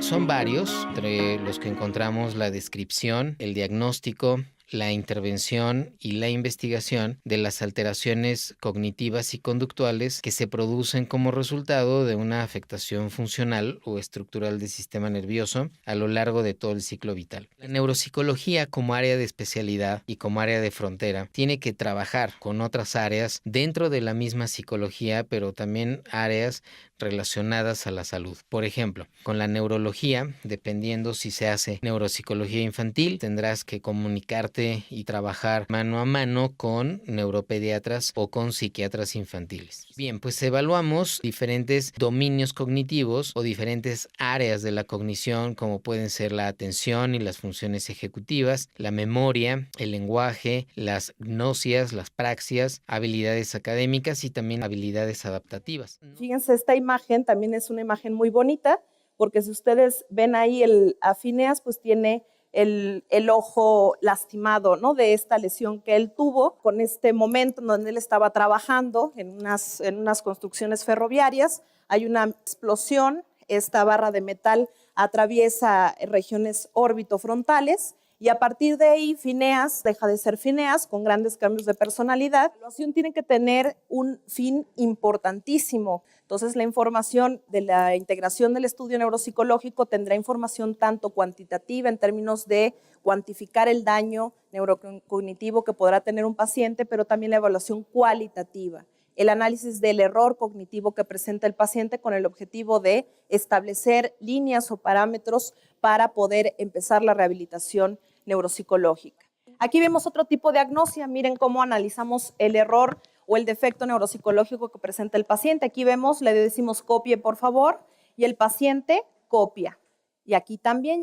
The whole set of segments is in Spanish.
Son varios, entre los que encontramos la descripción, el diagnóstico, la intervención y la investigación de las alteraciones cognitivas y conductuales que se producen como resultado de una afectación funcional o estructural del sistema nervioso a lo largo de todo el ciclo vital. La neuropsicología, como área de especialidad y como área de frontera, tiene que trabajar con otras áreas dentro de la misma psicología, pero también áreas relacionadas a la salud. Por ejemplo, con la neurología, dependiendo si se hace neuropsicología infantil, tendrás que comunicarte y trabajar mano a mano con neuropediatras o con psiquiatras infantiles. Bien, pues evaluamos diferentes dominios cognitivos o diferentes áreas de la cognición, como pueden ser la atención y las funciones ejecutivas, la memoria, el lenguaje, las gnosias, las praxias, habilidades académicas y también habilidades adaptativas. Fíjense, esta imagen también es una imagen muy bonita, porque si ustedes ven ahí a Phineas, pues tiene el ojo lastimado, ¿no? De esta lesión que él tuvo con este momento en donde él estaba trabajando en unas construcciones ferroviarias. Hay una explosión, esta barra de metal atraviesa regiones orbitofrontales y a partir de ahí Phineas deja de ser Phineas con grandes cambios de personalidad. La evaluación tiene que tener un fin importantísimo. Entonces, la información de la integración del estudio neuropsicológico tendrá información tanto cuantitativa en términos de cuantificar el daño neurocognitivo que podrá tener un paciente, pero también la evaluación cualitativa, el análisis del error cognitivo que presenta el paciente con el objetivo de establecer líneas o parámetros para poder empezar la rehabilitación neuropsicológica. Aquí vemos otro tipo de agnosia. Miren cómo analizamos el error o el defecto neuropsicológico que presenta el paciente. Aquí vemos, le decimos copie por favor, y el paciente copia. Y aquí también.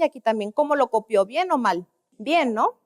¿Cómo lo copió? ¿Bien o mal? Bien, ¿no?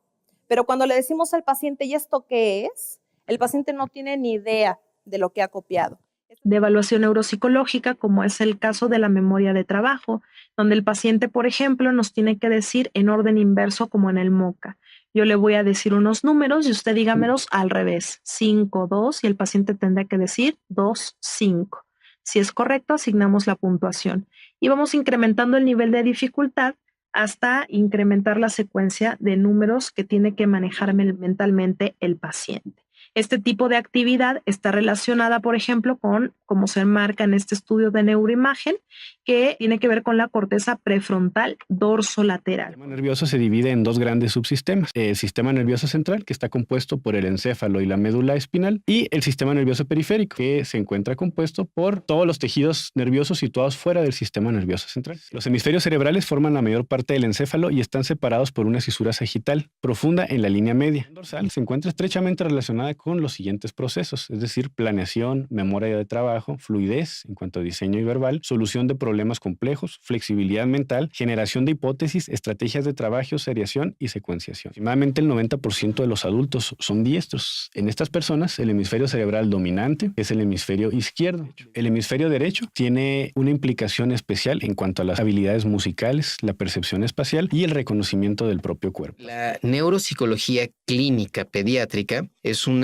Pero cuando le decimos al paciente, ¿y esto qué es? El paciente no tiene ni idea de lo que ha copiado. De evaluación neuropsicológica, como es el caso de la memoria de trabajo, donde el paciente, por ejemplo, nos tiene que decir en orden inverso como en el MOCA. Yo le voy a decir unos números y usted dígamelos al revés, 5, 2, y el paciente tendrá que decir 2, 5. Si es correcto, asignamos la puntuación y vamos incrementando el nivel de dificultad hasta incrementar la secuencia de números que tiene que manejar mentalmente el paciente. Este tipo de actividad está relacionada, por ejemplo, con, como se marca en este estudio de neuroimagen, que tiene que ver con la corteza prefrontal dorsolateral. El sistema nervioso se divide en dos grandes subsistemas. El sistema nervioso central, que está compuesto por el encéfalo y la médula espinal, y el sistema nervioso periférico, que se encuentra compuesto por todos los tejidos nerviosos situados fuera del sistema nervioso central. Los hemisferios cerebrales forman la mayor parte del encéfalo y están separados por una cisura sagital profunda en la línea media. La dorsal se encuentra estrechamente relacionada con los siguientes procesos, es decir, planeación, memoria de trabajo, fluidez en cuanto a diseño y verbal, solución de problemas complejos, flexibilidad mental, generación de hipótesis, estrategias de trabajo, seriación y secuenciación. Aproximadamente el 90% de los adultos son diestros. En estas personas, el hemisferio cerebral dominante es el hemisferio izquierdo. El hemisferio derecho tiene una implicación especial en cuanto a las habilidades musicales, la percepción espacial y el reconocimiento del propio cuerpo. La neuropsicología clínica pediátrica es un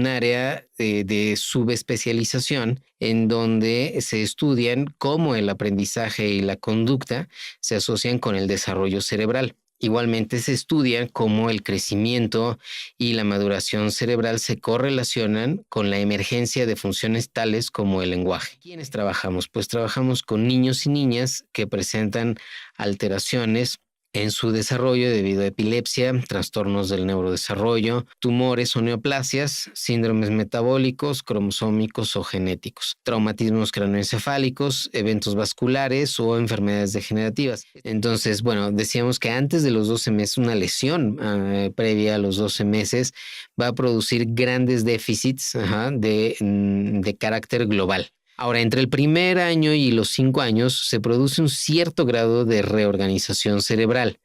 área de subespecialización en donde se estudian cómo el aprendizaje y la conducta se asocian con el desarrollo cerebral. Igualmente se estudia cómo el crecimiento y la maduración cerebral se correlacionan con la emergencia de funciones tales como el lenguaje. ¿Quiénes trabajamos? Pues trabajamos con niños y niñas que presentan alteraciones en su desarrollo debido a epilepsia, trastornos del neurodesarrollo, tumores o neoplasias, síndromes metabólicos, cromosómicos o genéticos, traumatismos craneoencefálicos, eventos vasculares o enfermedades degenerativas. Entonces, bueno, decíamos que antes de los 12 meses, una lesión previa a los 12 meses va a producir grandes déficits de carácter global. Ahora, entre el primer año y los 5 años se produce un cierto grado de reorganización cerebral,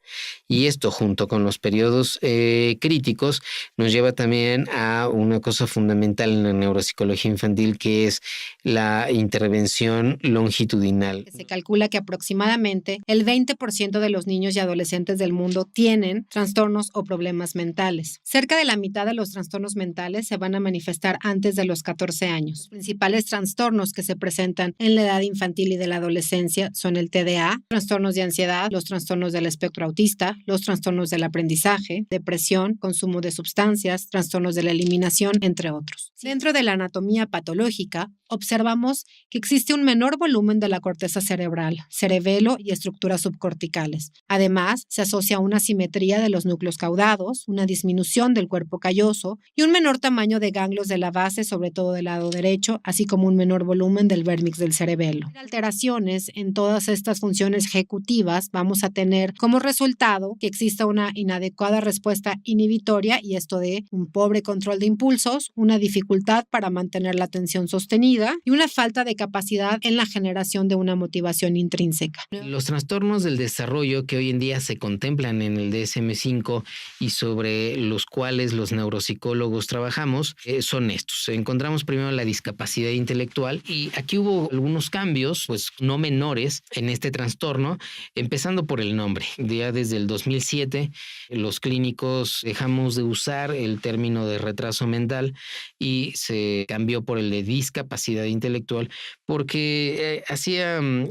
Y esto, junto con los periodos críticos, nos lleva también a una cosa fundamental en la neuropsicología infantil, que es la intervención longitudinal. Se calcula que aproximadamente el 20% de los niños y adolescentes del mundo tienen trastornos o problemas mentales. Cerca de la mitad de los trastornos mentales se van a manifestar antes de los 14 años. Los principales trastornos que se presentan en la edad infantil y de la adolescencia son el TDA, trastornos de ansiedad, los trastornos del espectro autista, los trastornos del aprendizaje, depresión, consumo de sustancias, trastornos de la eliminación, entre otros. Dentro de la anatomía patológica, observamos que existe un menor volumen de la corteza cerebral, cerebelo y estructuras subcorticales. Además, se asocia a una simetría de los núcleos caudados, una disminución del cuerpo calloso y un menor tamaño de ganglios de la base, sobre todo del lado derecho, así como un menor volumen del vérmix del cerebelo. Alteraciones en todas estas funciones ejecutivas vamos a tener como resultado que exista una inadecuada respuesta inhibitoria, y esto de un pobre control de impulsos, una dificultad para mantener la atención sostenida y una falta de capacidad en la generación de una motivación intrínseca. Los trastornos del desarrollo que hoy en día se contemplan en el DSM-5 y sobre los cuales los neuropsicólogos trabajamos son estos. Encontramos primero la discapacidad intelectual, y aquí hubo algunos cambios, pues no menores, en este trastorno, empezando por el nombre. Ya desde el 2007 los clínicos dejamos de usar el término de retraso mental y se cambió por el de discapacidad intelectual, porque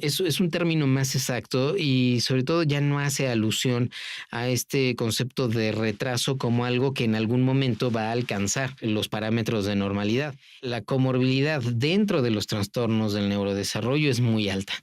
es un término más exacto y sobre todo ya no hace alusión a este concepto de retraso como algo que en algún momento va a alcanzar los parámetros de normalidad. La comorbilidad dentro de los trastornos del neurodesarrollo es muy alta.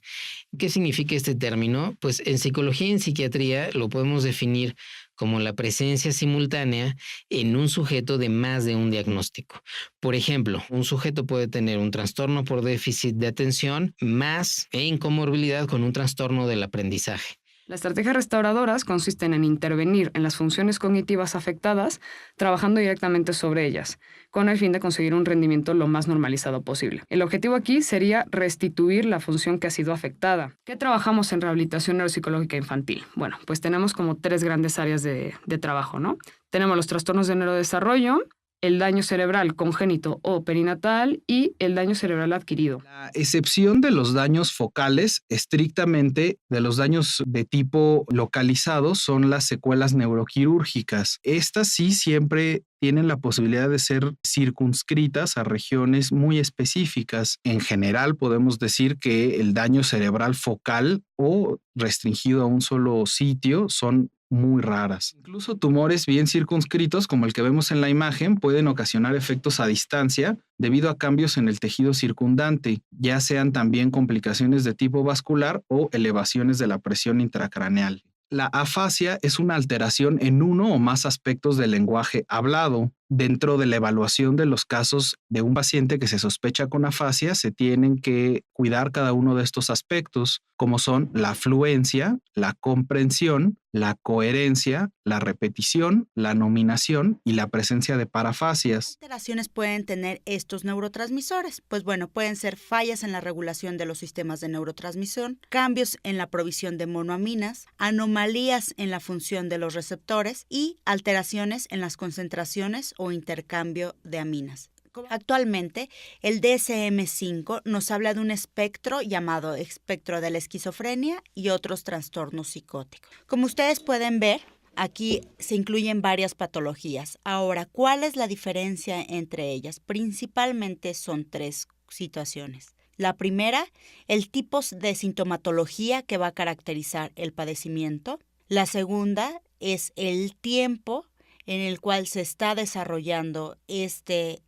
¿Qué significa este término? Pues en psicología y en psiquiatría lo podemos definir como la presencia simultánea en un sujeto de más de un diagnóstico. Por ejemplo, un sujeto puede tener un trastorno por déficit de atención más comorbilidad con un trastorno del aprendizaje. Las estrategias restauradoras consisten en intervenir en las funciones cognitivas afectadas, trabajando directamente sobre ellas, con el fin de conseguir un rendimiento lo más normalizado posible. El objetivo aquí sería restituir la función que ha sido afectada. ¿Qué trabajamos en rehabilitación neuropsicológica infantil? Bueno, pues tenemos como 3 grandes áreas de trabajo, ¿no? Tenemos los trastornos de neurodesarrollo, el daño cerebral congénito o perinatal y el daño cerebral adquirido. La excepción de los daños focales, estrictamente de los daños de tipo localizado, son las secuelas neuroquirúrgicas. Estas sí siempre tienen la posibilidad de ser circunscritas a regiones muy específicas. En general, podemos decir que el daño cerebral focal o restringido a un solo sitio son muy raras. Incluso tumores bien circunscritos, como el que vemos en la imagen, pueden ocasionar efectos a distancia debido a cambios en el tejido circundante, ya sean también complicaciones de tipo vascular o elevaciones de la presión intracraneal. La afasia es una alteración en uno o más aspectos del lenguaje hablado. Dentro de la evaluación de los casos de un paciente que se sospecha con afasia, se tienen que cuidar cada uno de estos aspectos, como son la fluencia, la comprensión, la coherencia, la repetición, la nominación y la presencia de parafasias. ¿Qué alteraciones pueden tener estos neurotransmisores? Pues bueno, pueden ser fallas en la regulación de los sistemas de neurotransmisión, cambios en la provisión de monoaminas, anomalías en la función de los receptores y alteraciones en las concentraciones o intercambio de aminas. Actualmente, el DSM-5 nos habla de un espectro llamado espectro de la esquizofrenia y otros trastornos psicóticos. Como ustedes pueden ver, aquí se incluyen varias patologías. Ahora, ¿cuál es la diferencia entre ellas? Principalmente son 3 situaciones. La primera, el tipo de sintomatología que va a caracterizar el padecimiento. La segunda es el tiempo en el cual se está desarrollando este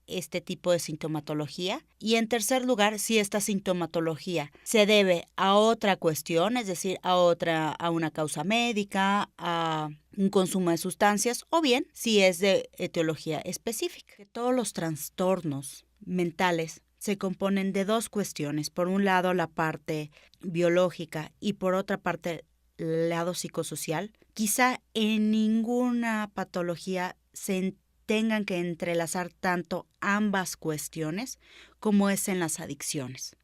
tipo de sintomatología. Y en tercer lugar, si esta sintomatología se debe a otra cuestión, es decir, a una causa médica, a un consumo de sustancias, o bien si es de etiología específica. Todos los trastornos mentales se componen de 2 cuestiones. Por un lado, la parte biológica y por otra parte, el lado psicosocial. Quizá en ninguna patología se tengan que entrelazar tanto ambas cuestiones como es en las adicciones.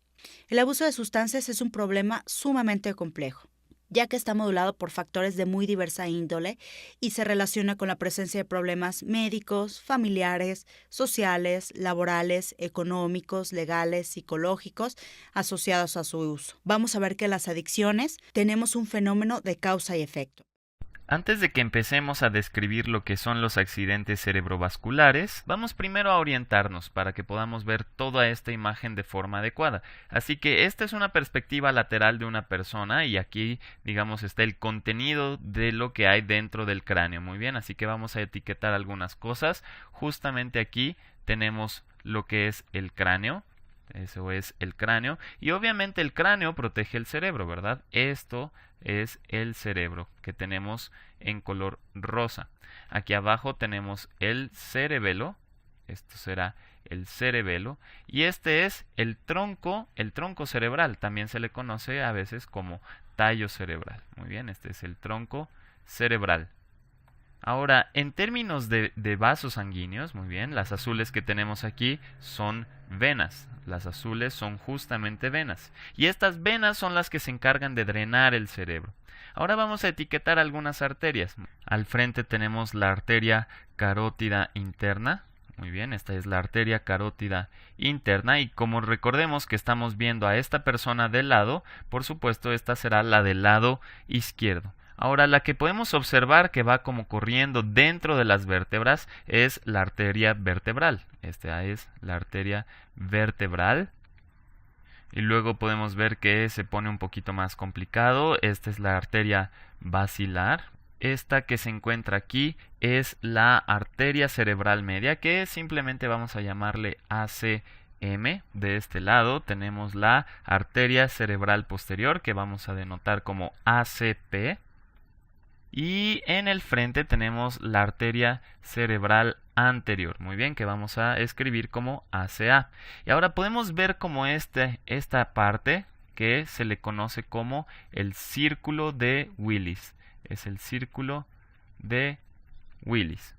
El abuso de sustancias es un problema sumamente complejo. ya que está modulado por factores de muy diversa índole y se relaciona con la presencia de problemas médicos, familiares, sociales, laborales, económicos, legales, psicológicos asociados a su uso. Vamos a ver que las adicciones tenemos un fenómeno de causa y efecto. Antes de que empecemos a describir lo que son los accidentes cerebrovasculares, vamos primero a orientarnos para que podamos ver toda esta imagen de forma adecuada. Así que esta es una perspectiva lateral de una persona y aquí, digamos, está el contenido de lo que hay dentro del cráneo. Muy bien, así que vamos a etiquetar algunas cosas. Justamente aquí tenemos lo que es el cráneo. Eso es el cráneo. Y obviamente el cráneo protege el cerebro, ¿verdad? Esto es el cerebro que tenemos en color rosa. Aquí abajo tenemos el cerebelo. Esto será el cerebelo. Y este es el tronco cerebral. También se le conoce a veces como tallo cerebral. Muy bien, este es el tronco cerebral. Ahora, en términos de vasos sanguíneos, muy bien, las azules que tenemos aquí son venas. Las azules son justamente venas. Y estas venas son las que se encargan de drenar el cerebro. Ahora vamos a etiquetar algunas arterias. Al frente tenemos la arteria carótida interna. Muy bien, esta es la arteria carótida interna y como recordemos que estamos viendo a esta persona del lado, por supuesto esta será la del lado izquierdo. Ahora, la que podemos observar que va como corriendo dentro de las vértebras es la arteria vertebral. Esta es la arteria vertebral. Y luego podemos ver que se pone un poquito más complicado. Esta es la arteria basilar. Esta que se encuentra aquí es la arteria cerebral media, que simplemente vamos a llamarle ACM. De este lado tenemos la arteria cerebral posterior, que vamos a denotar como ACP. Y en el frente tenemos la arteria cerebral anterior, muy bien, que vamos a escribir como ACA. Y ahora podemos ver como esta parte que se le conoce como el círculo de Willis. Es el círculo de Willis.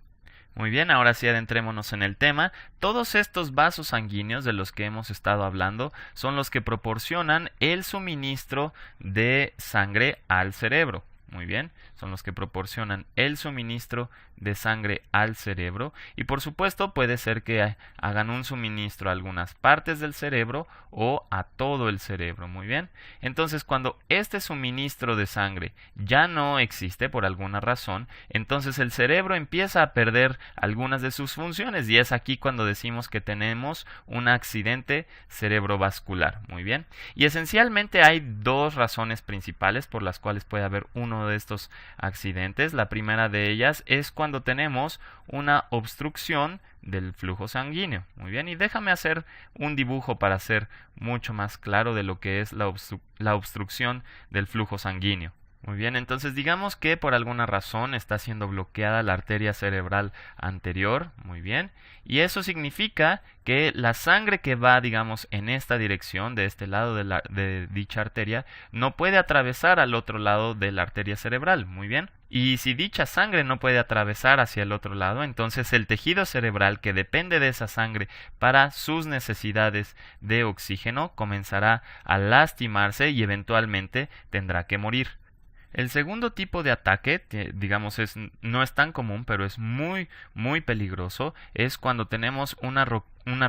Muy bien, ahora sí adentrémonos en el tema. Todos estos vasos sanguíneos de los que hemos estado hablando son los que proporcionan el suministro de sangre al cerebro. Muy bien, son los que proporcionan el suministro de sangre al cerebro y por supuesto puede ser que hagan un suministro a algunas partes del cerebro o a todo el cerebro. Muy bien, entonces cuando este suministro de sangre ya no existe por alguna razón, entonces el cerebro empieza a perder algunas de sus funciones y es aquí cuando decimos que tenemos un accidente cerebrovascular. Muy bien, y esencialmente hay dos razones principales por las cuales puede haber uno de estos accidentes. La primera de ellas es cuando tenemos una obstrucción del flujo sanguíneo. Muy bien, y déjame hacer un dibujo para hacer mucho más claro de lo que es la obstrucción del flujo sanguíneo. Muy bien, entonces digamos que por alguna razón está siendo bloqueada la arteria cerebral anterior, muy bien, y eso significa que la sangre que va, digamos, en esta dirección, de este lado de dicha arteria, no puede atravesar al otro lado de la arteria cerebral, muy bien. Y si dicha sangre no puede atravesar hacia el otro lado, entonces el tejido cerebral que depende de esa sangre para sus necesidades de oxígeno comenzará a lastimarse y eventualmente tendrá que morir. El segundo tipo de ataque, digamos, no es tan común, pero es muy, muy peligroso, es cuando tenemos una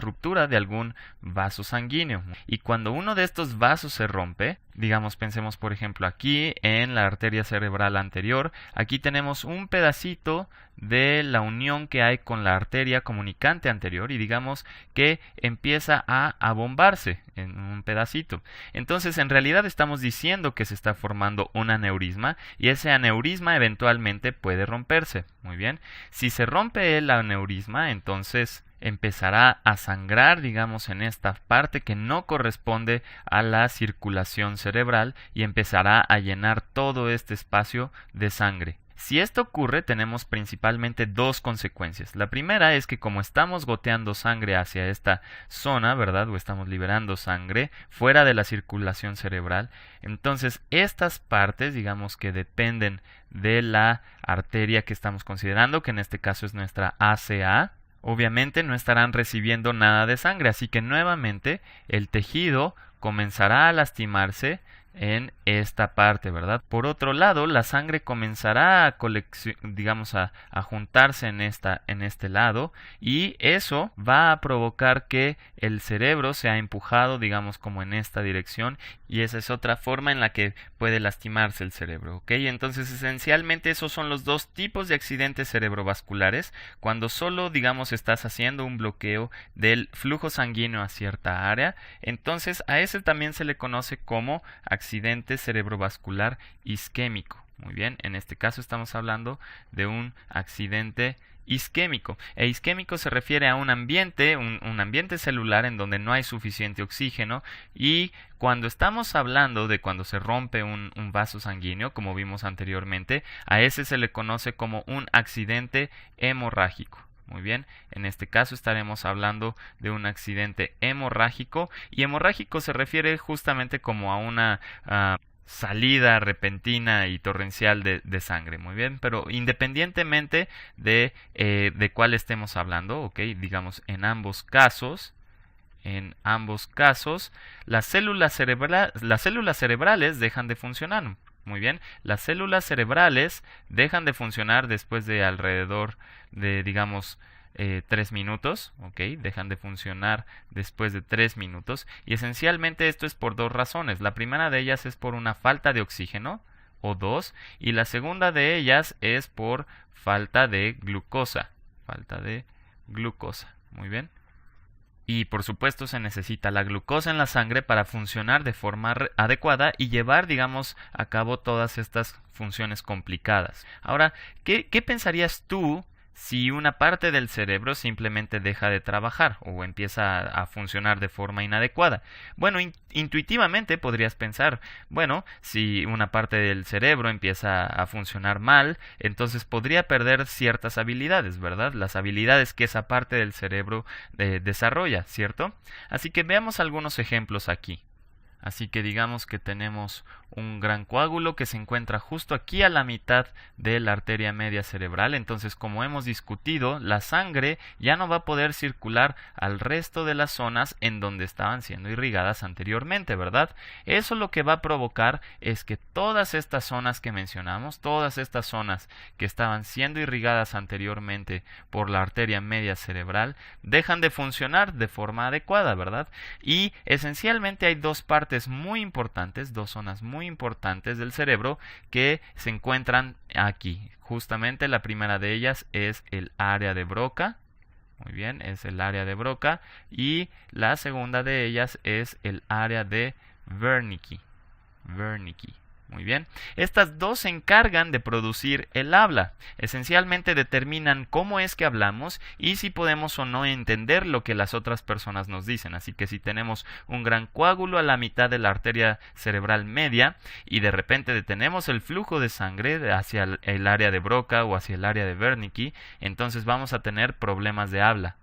ruptura de algún vaso sanguíneo. Y cuando uno de estos vasos se rompe, digamos, pensemos por ejemplo aquí en la arteria cerebral anterior, aquí tenemos un pedacito de la unión que hay con la arteria comunicante anterior y digamos que empieza a abombarse en un pedacito. Entonces en realidad estamos diciendo que se está formando un aneurisma y ese aneurisma eventualmente puede romperse. Muy bien, si se rompe el aneurisma, entonces empezará a sangrar, digamos, en esta parte que no corresponde a la circulación cerebral y empezará a llenar todo este espacio de sangre. Si esto ocurre, tenemos principalmente dos consecuencias. La primera es que como estamos goteando sangre hacia esta zona, ¿verdad? O estamos liberando sangre fuera de la circulación cerebral, entonces estas partes, digamos, que dependen de la arteria que estamos considerando, que en este caso es nuestra ACA, obviamente no estarán recibiendo nada de sangre, así que nuevamente el tejido comenzará a lastimarse en esta parte, ¿verdad? Por otro lado, la sangre comenzará a a juntarse en este lado, y eso va a provocar que el cerebro sea empujado, digamos, como en esta dirección, y esa es otra forma en la que puede lastimarse el cerebro, ¿ok? Entonces, esencialmente esos son los dos tipos de accidentes cerebrovasculares, cuando solo, digamos, estás haciendo un bloqueo del flujo sanguíneo a cierta área. Entonces, a ese también se le conoce como accidente cerebrovascular isquémico. Muy bien, en este caso estamos hablando de un accidente isquémico. Isquémico se refiere a un ambiente, un ambiente celular en donde no hay suficiente oxígeno, y cuando estamos hablando de cuando se rompe un vaso sanguíneo, como vimos anteriormente, a ese se le conoce como un accidente hemorrágico. Muy bien, en este caso estaremos hablando de un accidente hemorrágico, y hemorrágico se refiere justamente como a una salida repentina y torrencial de sangre. Muy bien, pero independientemente de cuál estemos hablando, ok, digamos en ambos casos, las células cerebrales dejan de funcionar. Muy bien, las células cerebrales dejan de funcionar después de alrededor de, digamos, 3 minutos, ¿ok? Dejan de funcionar después de 3 minutos, y esencialmente esto es por dos razones. La primera de ellas es por una falta de oxígeno, O2, y la segunda de ellas es por falta de glucosa. Muy bien. Y por supuesto se necesita la glucosa en la sangre para funcionar de forma adecuada y llevar, digamos, a cabo todas estas funciones complicadas. Ahora, ¿qué pensarías tú si una parte del cerebro simplemente deja de trabajar o empieza a funcionar de forma inadecuada? Bueno, intuitivamente podrías pensar, bueno, si una parte del cerebro empieza a funcionar mal, entonces podría perder ciertas habilidades, ¿verdad? Las habilidades que esa parte del cerebro desarrolla, ¿cierto? Así que veamos algunos ejemplos aquí. Así que digamos que tenemos un gran coágulo que se encuentra justo aquí a la mitad de la arteria media cerebral. Entonces, como hemos discutido, la sangre ya no va a poder circular al resto de las zonas en donde estaban siendo irrigadas anteriormente, ¿verdad? Eso lo que va a provocar es que todas estas zonas que mencionamos, todas estas zonas que estaban siendo irrigadas anteriormente por la arteria media cerebral, dejan de funcionar de forma adecuada, ¿verdad? Y esencialmente hay dos partes muy importantes, dos zonas muy importantes del cerebro que se encuentran aquí. Justamente la primera de ellas es el área de Broca. Muy bien, es el área de Broca. Y la segunda de ellas es el área de Wernicke. Muy bien. Estas dos se encargan de producir el habla. Esencialmente determinan cómo es que hablamos y si podemos o no entender lo que las otras personas nos dicen. Así que si tenemos un gran coágulo a la mitad de la arteria cerebral media y de repente detenemos el flujo de sangre hacia el área de Broca o hacia el área de Wernicke, entonces vamos a tener problemas de habla.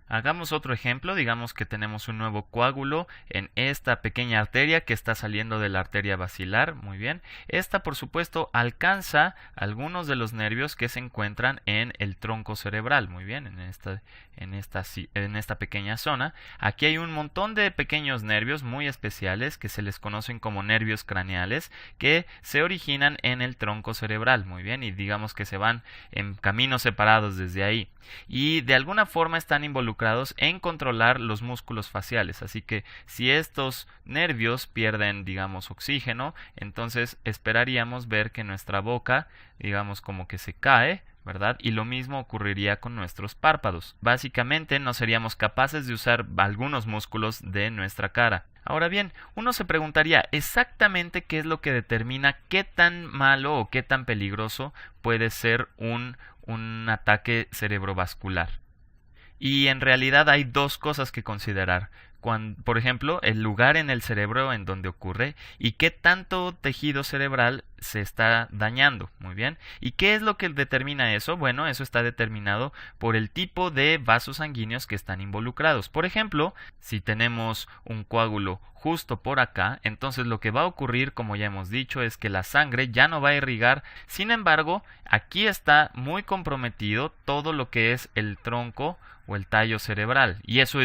Hagamos otro ejemplo, digamos que tenemos un nuevo coágulo en esta pequeña arteria que está saliendo de la arteria basilar. Muy bien, esta por supuesto alcanza algunos de los nervios que se encuentran en el tronco cerebral. Muy bien, en esta pequeña zona. Aquí hay un montón de pequeños nervios muy especiales que se les conocen como nervios craneales, que se originan en el tronco cerebral. Muy bien, y digamos que se van en caminos separados desde ahí. Y de alguna forma están involucrados en controlar los músculos faciales. Así que si estos nervios pierden, digamos, oxígeno, entonces esperaríamos ver que nuestra boca, digamos, como que se cae, ¿verdad? Y lo mismo ocurriría con nuestros párpados. Básicamente no seríamos capaces de usar algunos músculos de nuestra cara. Ahora bien, uno se preguntaría exactamente qué es lo que determina qué tan malo o qué tan peligroso puede ser un ataque cerebrovascular. Y en realidad hay dos cosas que considerar. Por ejemplo, el lugar en el cerebro en donde ocurre y qué tanto tejido cerebral se está dañando. Muy bien. ¿Y qué es lo que determina eso? Bueno, eso está determinado por el tipo de vasos sanguíneos que están involucrados. Por ejemplo, si tenemos un coágulo justo por acá, entonces lo que va a ocurrir, como ya hemos dicho, es que la sangre ya no va a irrigar. Sin embargo, aquí está muy comprometido todo lo que es el tronco o el tallo cerebral, y eso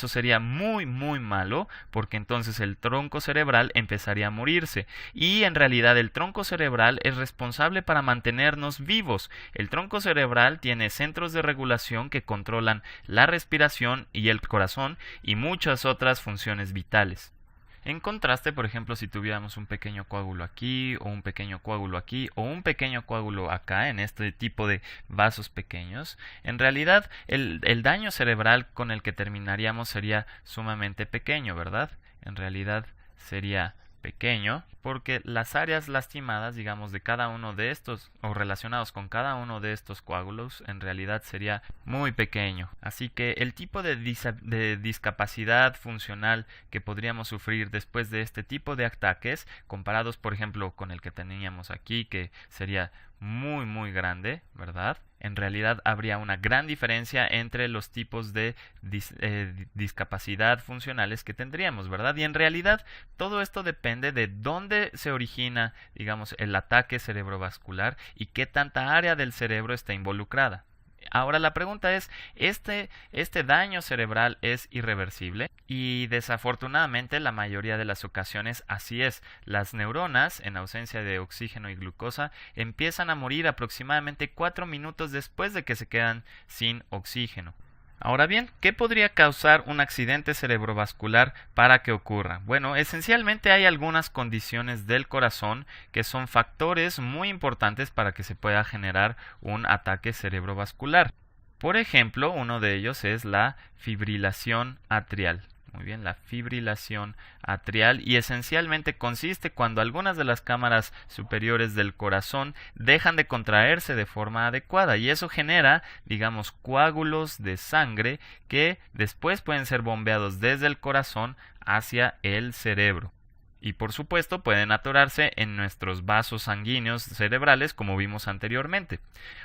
sería muy malo, porque entonces el tronco cerebral empezaría a morirse, y en realidad el tronco cerebral es responsable para mantenernos vivos. El tronco cerebral tiene centros de regulación que controlan la respiración y el corazón y muchas otras funciones vitales. En contraste, por ejemplo, si tuviéramos un pequeño coágulo aquí, o un pequeño coágulo aquí, o un pequeño coágulo acá, en este tipo de vasos pequeños, en realidad el daño cerebral con el que terminaríamos sería sumamente pequeño, ¿verdad? En realidad sería pequeño, porque las áreas lastimadas, digamos, de cada uno de estos, o relacionados con cada uno de estos coágulos, en realidad sería muy pequeño. Así que el tipo de discapacidad funcional que podríamos sufrir después de este tipo de ataques, comparados, por ejemplo, con el que teníamos aquí, que sería muy grande, ¿verdad? En realidad habría una gran diferencia entre los tipos de discapacidad funcionales que tendríamos, ¿verdad? Y en realidad todo esto depende de dónde se origina, digamos, el ataque cerebrovascular y qué tanta área del cerebro está involucrada. Ahora la pregunta es, ¿este daño cerebral es irreversible? Y desafortunadamente la mayoría de las ocasiones así es. Las neuronas, en ausencia de oxígeno y glucosa, empiezan a morir aproximadamente 4 minutos después de que se quedan sin oxígeno. Ahora bien, ¿qué podría causar un accidente cerebrovascular para que ocurra? Bueno, esencialmente hay algunas condiciones del corazón que son factores muy importantes para que se pueda generar un ataque cerebrovascular. Por ejemplo, uno de ellos es la fibrilación atrial. Muy bien, la fibrilación atrial, y esencialmente consiste cuando algunas de las cámaras superiores del corazón dejan de contraerse de forma adecuada, y eso genera, digamos, coágulos de sangre que después pueden ser bombeados desde el corazón hacia el cerebro. Y por supuesto pueden atorarse en nuestros vasos sanguíneos cerebrales, como vimos anteriormente.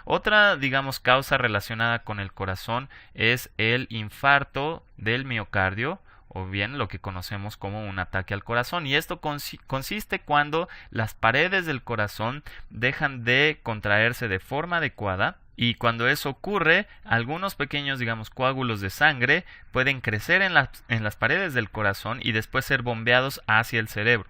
Otra, digamos, causa relacionada con el corazón es el infarto del miocardio, o bien lo que conocemos como un ataque al corazón. Y esto consiste cuando las paredes del corazón dejan de contraerse de forma adecuada, y cuando eso ocurre, algunos pequeños, digamos, coágulos de sangre pueden crecer en las paredes del corazón y después ser bombeados hacia el cerebro.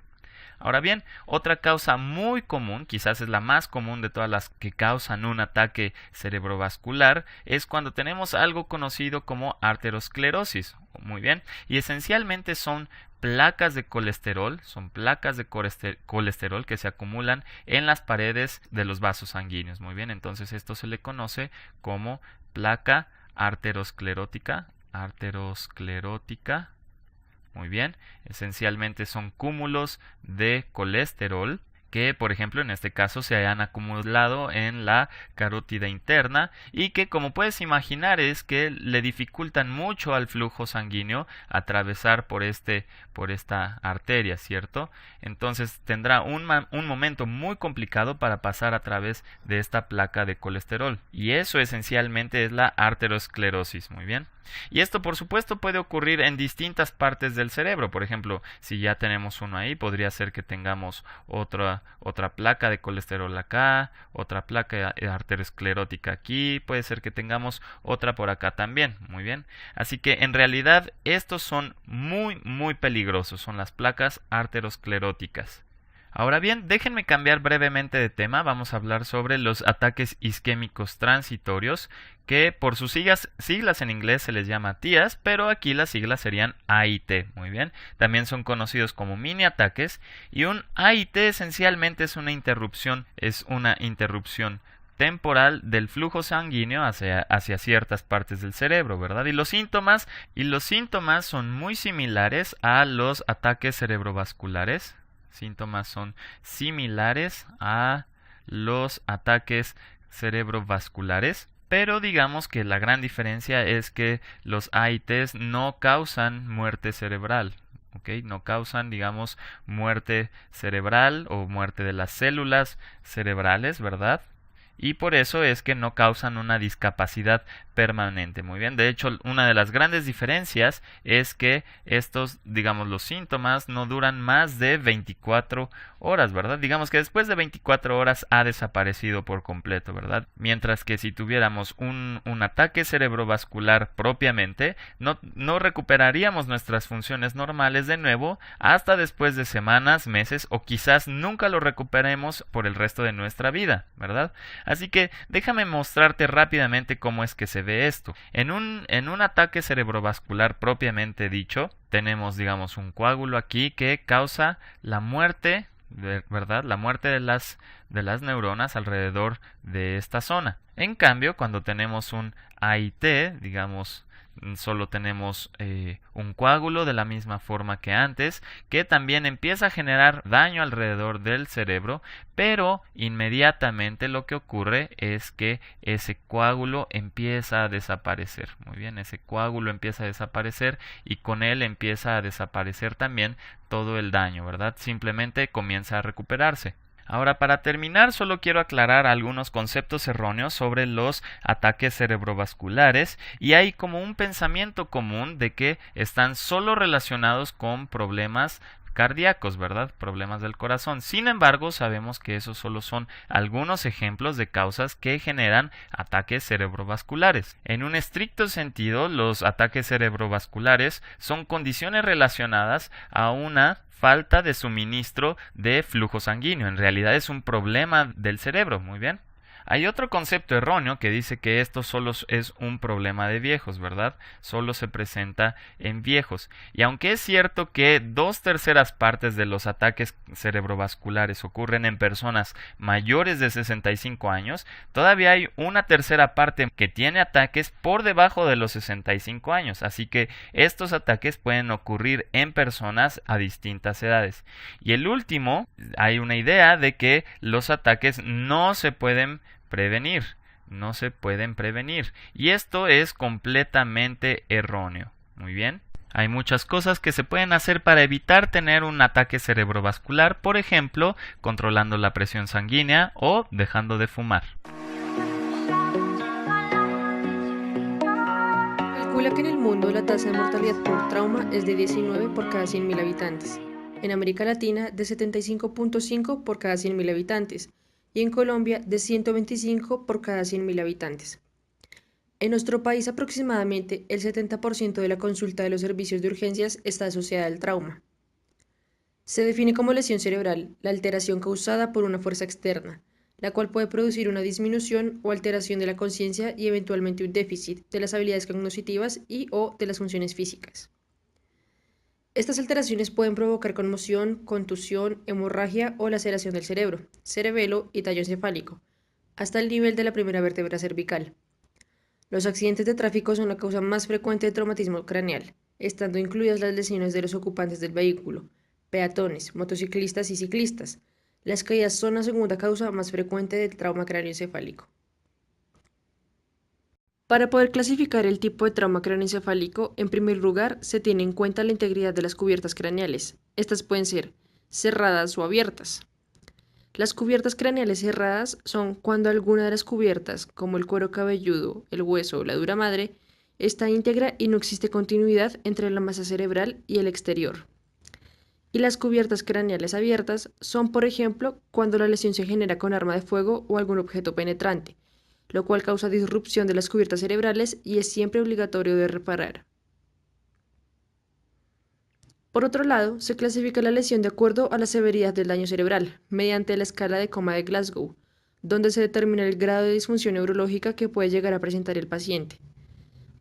Ahora bien, otra causa muy común, quizás es la más común de todas las que causan un ataque cerebrovascular, es cuando tenemos algo conocido como arteriosclerosis. Muy bien, y esencialmente son placas de colesterol, que se acumulan en las paredes de los vasos sanguíneos. Muy bien, entonces esto se le conoce como placa arteriosclerótica. Muy bien, esencialmente son cúmulos de colesterol que, por ejemplo, en este caso se hayan acumulado en la carótida interna y que, como puedes imaginar, es que le dificultan mucho al flujo sanguíneo atravesar por esta arteria, ¿cierto? Entonces tendrá un momento muy complicado para pasar a través de esta placa de colesterol, y eso esencialmente es la arteriosclerosis. Muy bien. Y esto, por supuesto, puede ocurrir en distintas partes del cerebro. Por ejemplo, si ya tenemos uno ahí, podría ser que tengamos otra placa de colesterol acá, otra placa arteriosclerótica aquí, puede ser que tengamos otra por acá también. Muy bien. Así que en realidad estos son muy peligrosos, son las placas arterioscleróticas. Ahora bien, déjenme cambiar brevemente de tema. Vamos a hablar sobre los ataques isquémicos transitorios, que por sus siglas en inglés se les llama TIAs, pero aquí las siglas serían AIT. Muy bien, también son conocidos como mini ataques, y un AIT esencialmente es una interrupción temporal del flujo sanguíneo hacia ciertas partes del cerebro, ¿verdad? Y los síntomas son muy similares a los ataques cerebrovasculares. Síntomas son similares a los ataques cerebrovasculares, pero digamos que la gran diferencia es que los AITs no causan muerte cerebral. ¿ok? No causan, digamos, muerte cerebral o muerte de las células cerebrales, ¿verdad? Y por eso es que no causan una discapacidad permanente. Muy bien, de hecho, una de las grandes diferencias es que estos, digamos, los síntomas no duran más de 24 horas, ¿verdad? Digamos que después de 24 horas ha desaparecido por completo, ¿verdad? Mientras que si tuviéramos un ataque cerebrovascular propiamente, no recuperaríamos nuestras funciones normales de nuevo hasta después de semanas, meses o quizás nunca lo recuperemos por el resto de nuestra vida, ¿verdad? Así que déjame mostrarte rápidamente cómo es que se ve esto. En un ataque cerebrovascular propiamente dicho, tenemos, digamos, un coágulo aquí que causa la muerte, ¿verdad? La muerte de las neuronas alrededor de esta zona. En cambio, cuando tenemos un AIT, digamos, solo tenemos un coágulo de la misma forma que antes, que también empieza a generar daño alrededor del cerebro, pero inmediatamente lo que ocurre es que ese coágulo empieza a desaparecer. Muy bien, ese coágulo empieza a desaparecer y con él empieza a desaparecer también todo el daño, ¿verdad? Simplemente comienza a recuperarse. Ahora, para terminar, solo quiero aclarar algunos conceptos erróneos sobre los ataques cerebrovasculares y hay como un pensamiento común de que están solo relacionados con problemas cardíacos, ¿verdad? Problemas del corazón. Sin embargo, sabemos que esos solo son algunos ejemplos de causas que generan ataques cerebrovasculares. En un estricto sentido, los ataques cerebrovasculares son condiciones relacionadas a una falta de suministro de flujo sanguíneo. En realidad es un problema del cerebro, muy bien. Hay otro concepto erróneo que dice que esto solo es un problema de viejos, ¿verdad? Solo se presenta en viejos. Y aunque es cierto que 2/3 partes de los ataques cerebrovasculares ocurren en personas mayores de 65 años, todavía hay 1/3 parte que tiene ataques por debajo de los 65 años. Así que estos ataques pueden ocurrir en personas a distintas edades. Y el último, hay una idea de que los ataques no se pueden prevenir, y esto es completamente erróneo. Muy bien, hay muchas cosas que se pueden hacer para evitar tener un ataque cerebrovascular, por ejemplo, controlando la presión sanguínea o dejando de fumar. Calcula que en el mundo la tasa de mortalidad por trauma es de 19 por cada 100.000 habitantes, en América Latina de 75.5 por cada 100.000 habitantes, y en Colombia de 125 por cada 100.000 habitantes. En nuestro país aproximadamente el 70% de la consulta de los servicios de urgencias está asociada al trauma. Se define como lesión cerebral la alteración causada por una fuerza externa, la cual puede producir una disminución o alteración de la conciencia y eventualmente un déficit de las habilidades cognitivas y o de las funciones físicas. Estas alteraciones pueden provocar conmoción, contusión, hemorragia o laceración del cerebro, cerebelo y tallo encefálico, hasta el nivel de la primera vértebra cervical. Los accidentes de tráfico son la causa más frecuente de traumatismo craneal, estando incluidas las lesiones de los ocupantes del vehículo, peatones, motociclistas y ciclistas. Las caídas son la segunda causa más frecuente del trauma cráneoencefálico. Para poder clasificar el tipo de trauma craneoencefálico, en primer lugar, se tiene en cuenta la integridad de las cubiertas craneales. Estas pueden ser cerradas o abiertas. Las cubiertas craneales cerradas son cuando alguna de las cubiertas, como el cuero cabelludo, el hueso o la dura madre, está íntegra y no existe continuidad entre la masa cerebral y el exterior. Y las cubiertas craneales abiertas son, por ejemplo, cuando la lesión se genera con arma de fuego o algún objeto penetrante, lo cual causa disrupción de las cubiertas cerebrales y es siempre obligatorio de reparar. Por otro lado, se clasifica la lesión de acuerdo a la severidad del daño cerebral, mediante la escala de coma de Glasgow, donde se determina el grado de disfunción neurológica que puede llegar a presentar el paciente.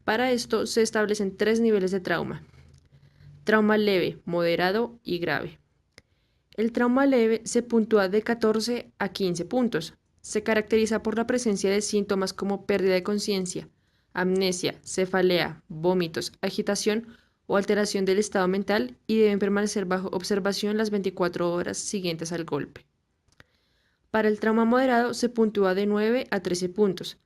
Para esto se establecen 3 niveles de trauma: trauma leve, moderado y grave. El trauma leve se puntúa de 14 a 15 puntos. Se caracteriza por la presencia de síntomas como pérdida de conciencia, amnesia, cefalea, vómitos, agitación o alteración del estado mental y deben permanecer bajo observación las 24 horas siguientes al golpe. Para el trauma moderado se puntúa de 9 a 13 puntos.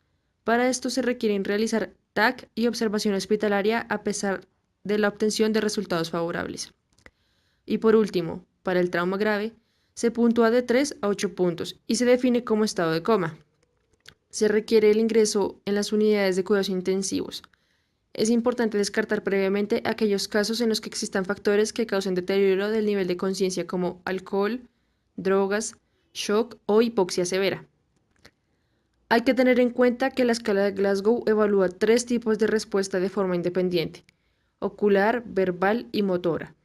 Para esto se requieren realizar TAC y observación hospitalaria a pesar de la obtención de resultados favorables. Y por último, para el trauma grave, se puntúa de 3 a 8 puntos y se define como estado de coma. Se requiere el ingreso en las unidades de cuidados intensivos. Es importante descartar previamente aquellos casos en los que existan factores que causen deterioro del nivel de conciencia como alcohol, drogas, shock o hipoxia severa. Hay que tener en cuenta que la escala de Glasgow evalúa 3 tipos de respuesta de forma independiente: ocular, verbal y motora.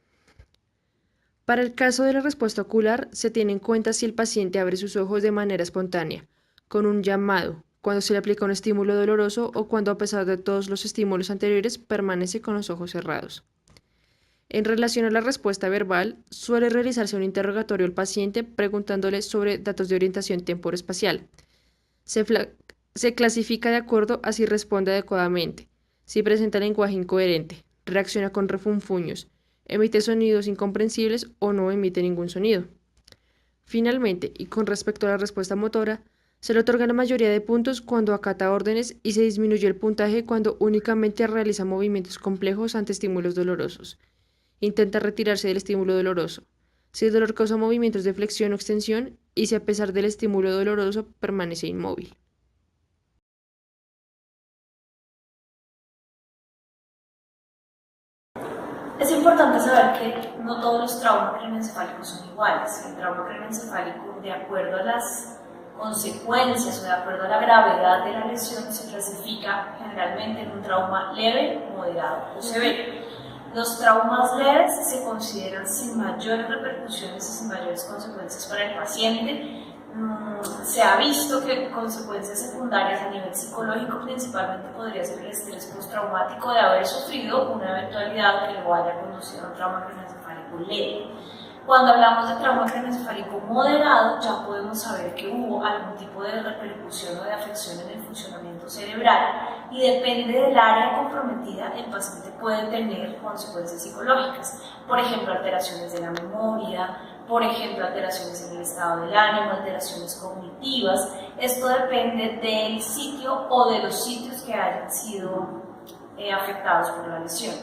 Para el caso de la respuesta ocular, se tiene en cuenta si el paciente abre sus ojos de manera espontánea, con un llamado, cuando se le aplica un estímulo doloroso o cuando a pesar de todos los estímulos anteriores permanece con los ojos cerrados. En relación a la respuesta verbal, suele realizarse un interrogatorio al paciente preguntándole sobre datos de orientación temporoespacial. Se clasifica de acuerdo a si responde adecuadamente, si presenta lenguaje incoherente, reacciona con refunfuños, emite sonidos incomprensibles o no emite ningún sonido. Finalmente, y con respecto a la respuesta motora, se le otorga la mayoría de puntos cuando acata órdenes y se disminuye el puntaje cuando únicamente realiza movimientos complejos ante estímulos dolorosos. Intenta retirarse del estímulo doloroso. Si el dolor causa movimientos de flexión o extensión y si a pesar del estímulo doloroso permanece inmóvil. Es importante saber que no todos los traumas craneoencefálicos son iguales. El trauma craneoencefálico, de acuerdo a las consecuencias o de acuerdo a la gravedad de la lesión, se clasifica generalmente en un trauma leve, moderado o severo. Los traumas leves se consideran sin mayores repercusiones y sin mayores consecuencias para el paciente. Se ha visto que consecuencias secundarias a nivel psicológico principalmente podría ser el estrés postraumático de haber sufrido una eventualidad que lo haya conducido a un trauma craneoencefálico leve. Cuando hablamos de trauma craneoencefálico moderado, ya podemos saber que hubo algún tipo de repercusión o de afección en el funcionamiento cerebral y depende del área comprometida, el paciente puede tener consecuencias psicológicas. Por ejemplo, alteraciones de la memoria, por ejemplo, alteraciones en el estado del ánimo, alteraciones cognitivas. Esto depende del sitio o de los sitios que hayan sido afectados por la lesión.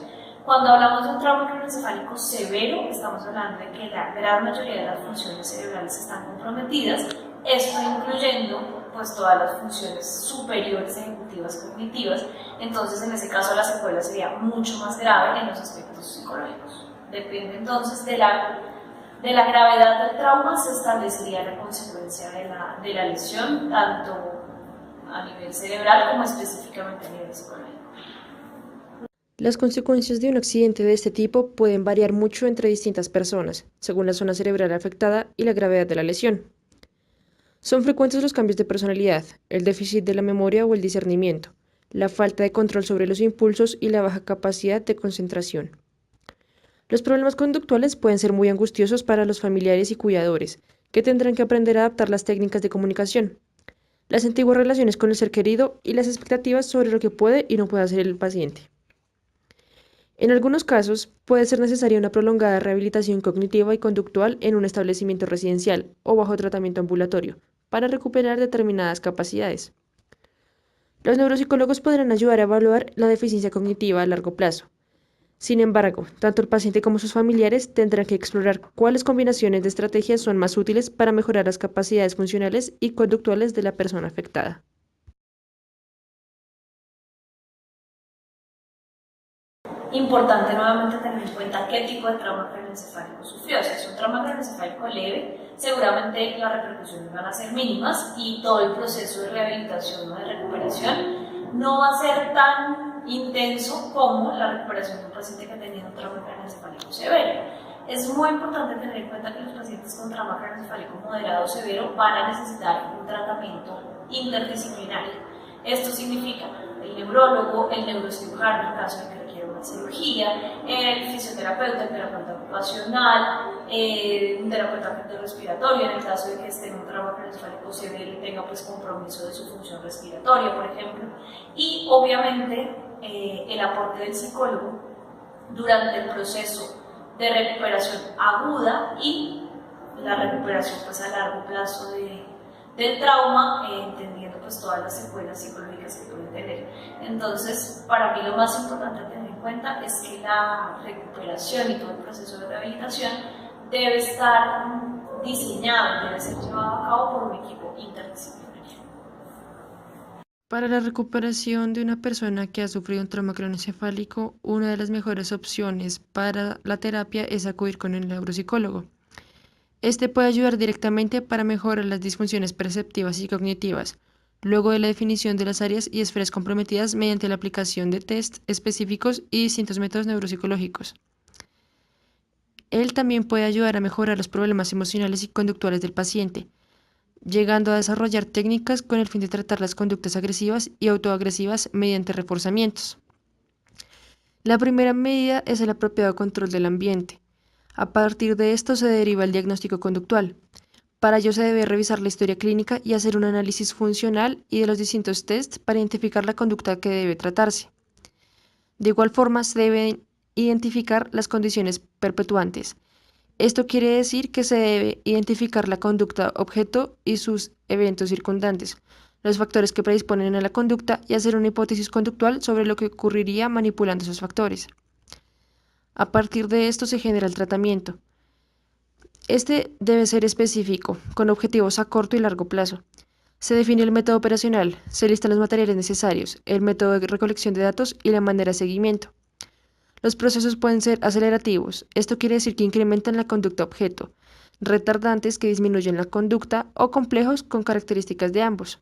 Cuando hablamos de un trauma craneoencefálico severo, estamos hablando de que la gran mayoría de las funciones cerebrales están comprometidas, esto incluyendo pues, todas las funciones superiores ejecutivas cognitivas. Entonces, en ese caso, la secuela sería mucho más grave en los aspectos psicológicos. Depende entonces de la gravedad del trauma, se establecería la consecuencia de la lesión, tanto a nivel cerebral como específicamente a nivel psicológico. Las consecuencias de un accidente de este tipo pueden variar mucho entre distintas personas, según la zona cerebral afectada y la gravedad de la lesión. Son frecuentes los cambios de personalidad, el déficit de la memoria o el discernimiento, la falta de control sobre los impulsos y la baja capacidad de concentración. Los problemas conductuales pueden ser muy angustiosos para los familiares y cuidadores, que tendrán que aprender a adaptar las técnicas de comunicación, las antiguas relaciones con el ser querido y las expectativas sobre lo que puede y no puede hacer el paciente. En algunos casos, puede ser necesaria una prolongada rehabilitación cognitiva y conductual en un establecimiento residencial o bajo tratamiento ambulatorio para recuperar determinadas capacidades. Los neuropsicólogos podrán ayudar a evaluar la deficiencia cognitiva a largo plazo. Sin embargo, tanto el paciente como sus familiares tendrán que explorar cuáles combinaciones de estrategias son más útiles para mejorar las capacidades funcionales y conductuales de la persona afectada. Importante nuevamente tener en cuenta qué tipo de trauma craneoencefálico sufrió. Si es un trauma craneoencefálico leve, seguramente las repercusiones van a ser mínimas y todo el proceso de rehabilitación o de recuperación no va a ser tan intenso como la recuperación de un paciente que ha tenido un trauma craneoencefálico severo. Es muy importante tener en cuenta que los pacientes con trauma craneoencefálico moderado o severo van a necesitar un tratamiento interdisciplinario. Esto significa el neurólogo, el neurocirujano en caso de que requiera una cirugía, el fisioterapeuta, el terapeuta ocupacional, un terapeuta cardiorrespiratorio en el caso de que esté en un trauma craneoencefálico severo y tenga pues compromiso de su función respiratoria, por ejemplo, y obviamente el aporte del psicólogo durante el proceso de recuperación aguda y la recuperación pues a largo plazo del trauma, entendiendo pues todas las secuelas psicológicas que pueden tener. Entonces, para mí lo más importante a tener en cuenta es que la recuperación y todo el proceso de rehabilitación debe estar diseñado, debe ser llevado a cabo por un equipo interdisciplinario. Para la recuperación de una persona que ha sufrido un trauma craneoencefálico, una de las mejores opciones para la terapia es acudir con el neuropsicólogo. Este puede ayudar directamente para mejorar las disfunciones perceptivas y cognitivas, luego de la definición de las áreas y esferas comprometidas mediante la aplicación de test específicos y distintos métodos neuropsicológicos. Él también puede ayudar a mejorar los problemas emocionales y conductuales del paciente, llegando a desarrollar técnicas con el fin de tratar las conductas agresivas y autoagresivas mediante reforzamientos. La primera medida es el apropiado control del ambiente. A partir de esto se deriva el diagnóstico conductual. Para ello se debe revisar la historia clínica y hacer un análisis funcional y de los distintos tests para identificar la conducta que debe tratarse. De igual forma se deben identificar las condiciones perpetuantes. Esto quiere decir que se debe identificar la conducta objeto y sus eventos circundantes, los factores que predisponen a la conducta y hacer una hipótesis conductual sobre lo que ocurriría manipulando esos factores. A partir de esto se genera el tratamiento. Este debe ser específico, con objetivos a corto y largo plazo. Se define el método operacional, se listan los materiales necesarios, el método de recolección de datos y la manera de seguimiento. Los procesos pueden ser acelerativos, esto quiere decir que incrementan la conducta objeto, retardantes que disminuyen la conducta o complejos con características de ambos.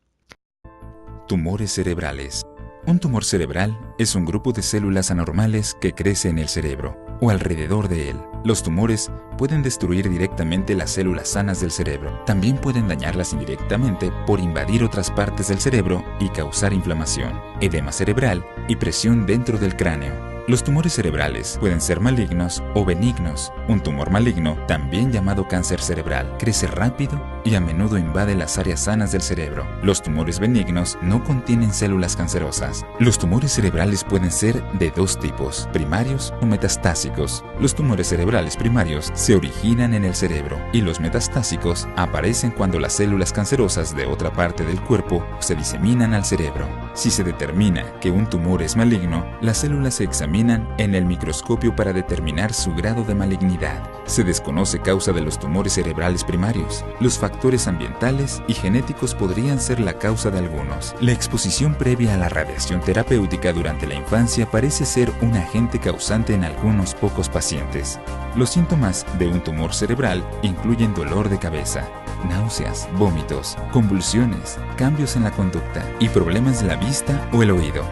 Tumores cerebrales. Un tumor cerebral es un grupo de células anormales que crece en el cerebro o alrededor de él. Los tumores pueden destruir directamente las células sanas del cerebro. También pueden dañarlas indirectamente por invadir otras partes del cerebro y causar inflamación, edema cerebral y presión dentro del cráneo. Los tumores cerebrales pueden ser malignos o benignos. Un tumor maligno, también llamado cáncer cerebral, crece rápido y a menudo invade las áreas sanas del cerebro. Los tumores benignos no contienen células cancerosas. Los tumores cerebrales pueden ser de dos tipos, primarios o metastásicos. Los tumores cerebrales primarios se originan en el cerebro y los metastásicos aparecen cuando las células cancerosas de otra parte del cuerpo se diseminan al cerebro. Si se determina que un tumor es maligno, las células se examinan en el microscopio para determinar su grado de malignidad. Se desconoce causa de los tumores cerebrales primarios. Los factores ambientales y genéticos podrían ser la causa de algunos. La exposición previa a la radiación terapéutica durante la infancia parece ser un agente causante en algunos pocos pacientes. Los síntomas de un tumor cerebral incluyen dolor de cabeza, náuseas, vómitos, convulsiones, cambios en la conducta y problemas de la vista o el oído.